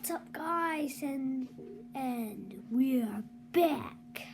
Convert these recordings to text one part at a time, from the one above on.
What's up, guys? And we are back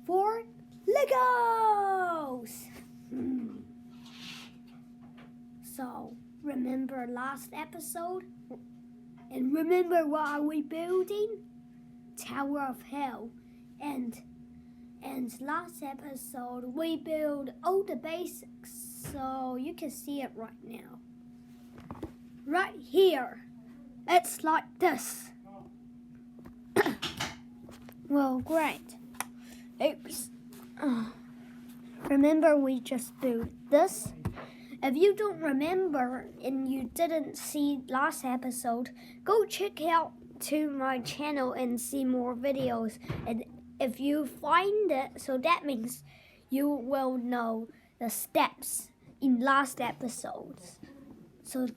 for Legos. So remember last episode? And remember what are we building? Tower of Hell. And last episode we built all the basics, so you can see it right now. Right here. It's like this. Well, great. Oops. Remember we just built this? If you don't remember and you didn't see last episode, go check out to my channel and see more videos. And if you find it, so that means you will know the steps in last episodes. So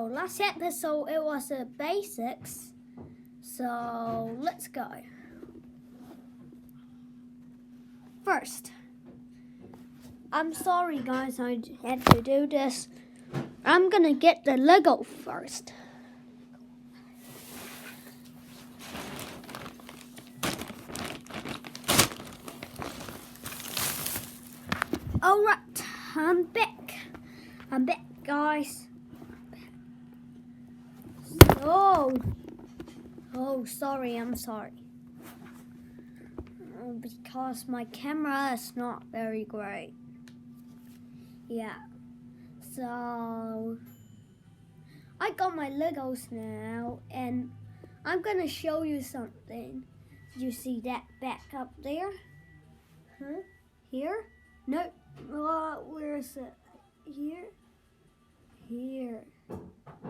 last episode it was the basics. So let's go. First, I'm sorry guys, I had to do this. I'm gonna get the Lego first. Alright, I'm back guys. I'm sorry. Because my camera is not very great. Yeah. So I got my Legos now and I'm gonna show you something. You see that back up there? Huh? Here? No. Where is it? Here? Here.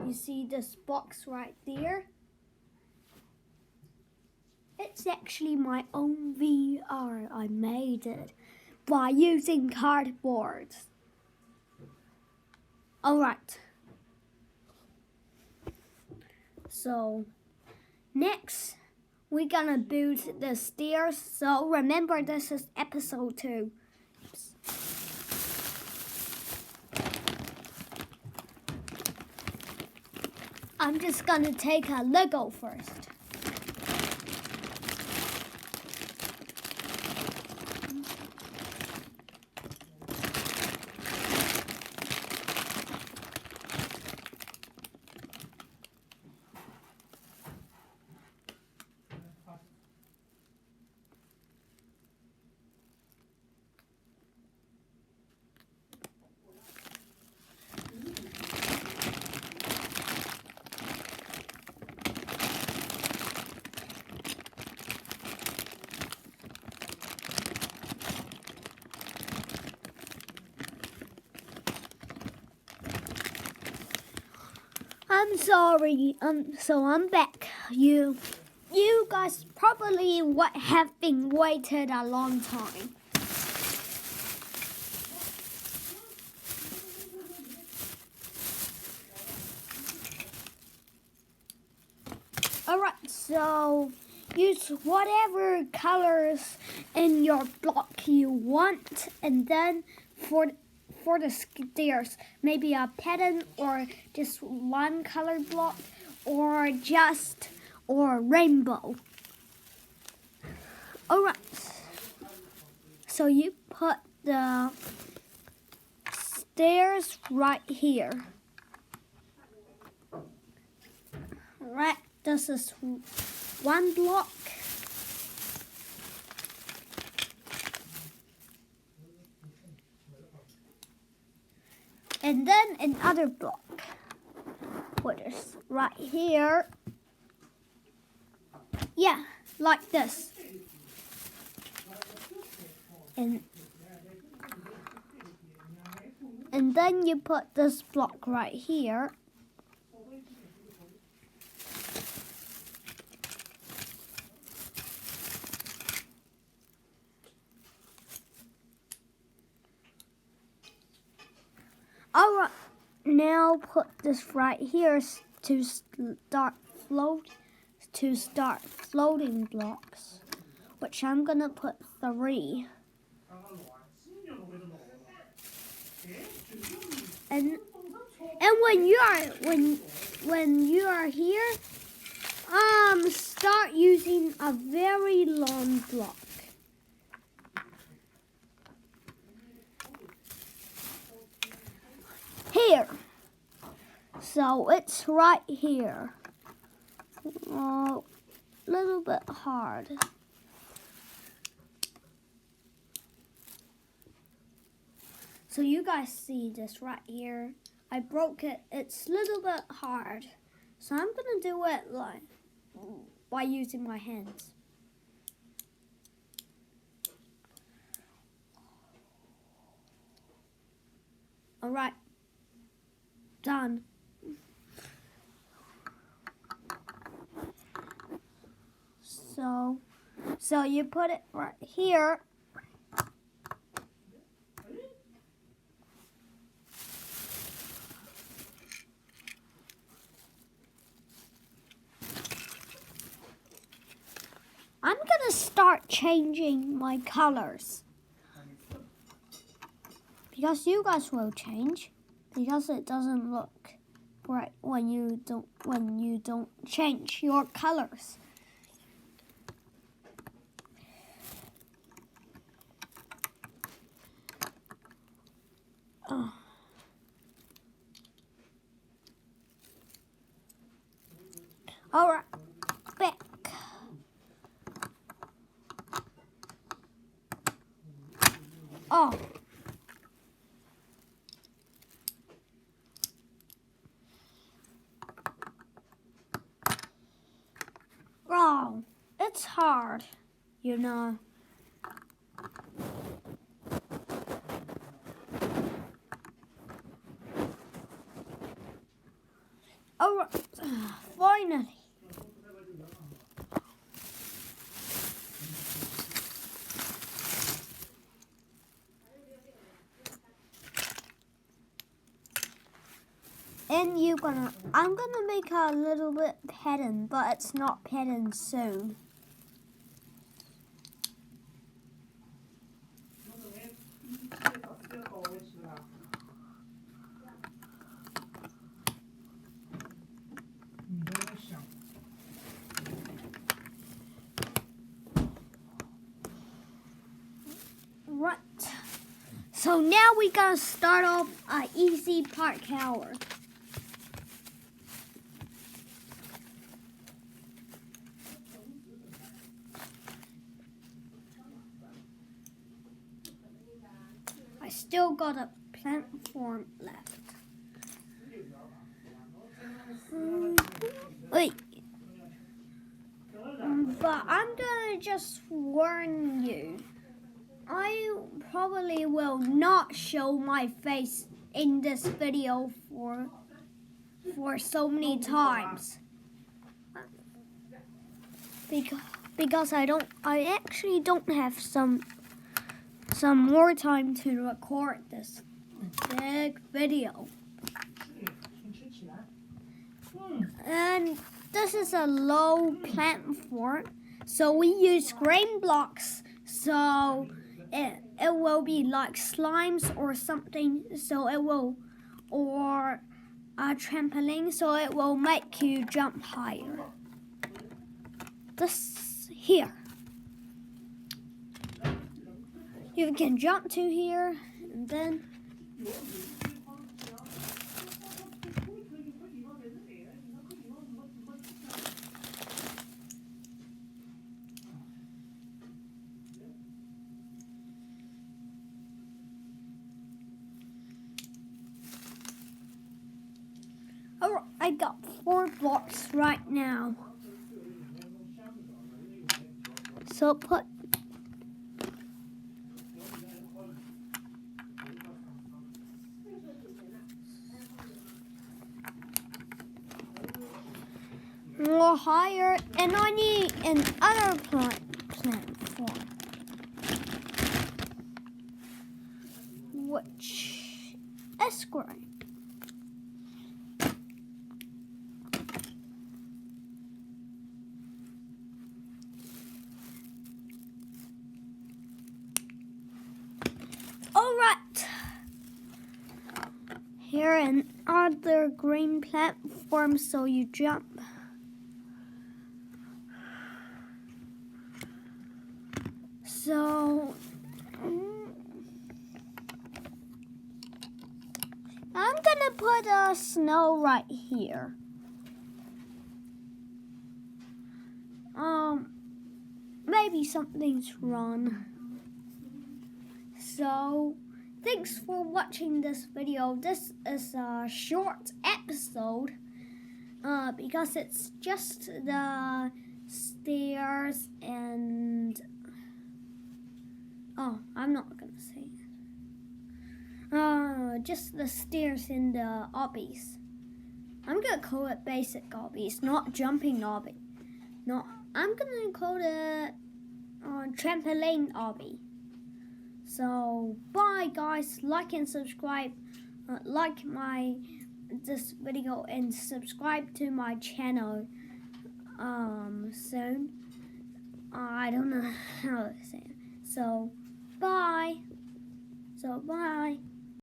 You see this box right there? It's actually my own VR. I made it by using cardboard. Alright. So, next, we're gonna build the stairs. So, remember this is episode 2. Oops. I'm just gonna take a Lego first. I'm sorry, so I'm back. You guys probably have been waited a long time. Alright, so use whatever colors in your block you want, and then for the stairs, maybe a pattern or just one color block or rainbow. Alright, so you put the stairs right here. Alright, this is one block. And then another block. Put this right here. Yeah, like this. And then you put this block right here. Alright, now put this right here to start floating blocks, which I'm gonna put 3. And when you are here, Start using a very long block. Here. So it's right here. A little bit hard. So you guys see this right here. I broke it. It's a little bit hard. So I'm gonna do it like by using my hands. All right, done. So you put it right here. I'm gonna start changing my colors because you guys will change because it doesn't look right when you don't change your colors. All right, back. Oh. Oh, it's hard, you know. All right, finally. And I'm gonna make a little bit pattern, but it's not pattern soon. Right. So now we gotta start off an easy part color. I still got a plant form left. Wait. But I'm gonna just warn you. I probably will not show my face in this video for so many times. Because I actually don't have some more time to record this big video. And this is a low platform, so we use green blocks, so it will be like slimes or something, so it will, or a trampoline, so it will make you jump higher. This here. You can jump to here, and then oh, I got 4 blocks right now. So put more higher, and I need another plant form, which is green. Alright, here, here, and other green platforms, so you jump. So I'm gonna put snow right here. Maybe something's wrong. So thanks for watching this video. This is a short episode because it's just the stairs and I'm not gonna say it. Just the stairs in the obbies. I'm gonna call it basic obbies, not jumping obby. No, I'm gonna call it trampoline obby. So bye guys, like and subscribe, like this video and subscribe to my channel soon. I don't know how to say it. So bye.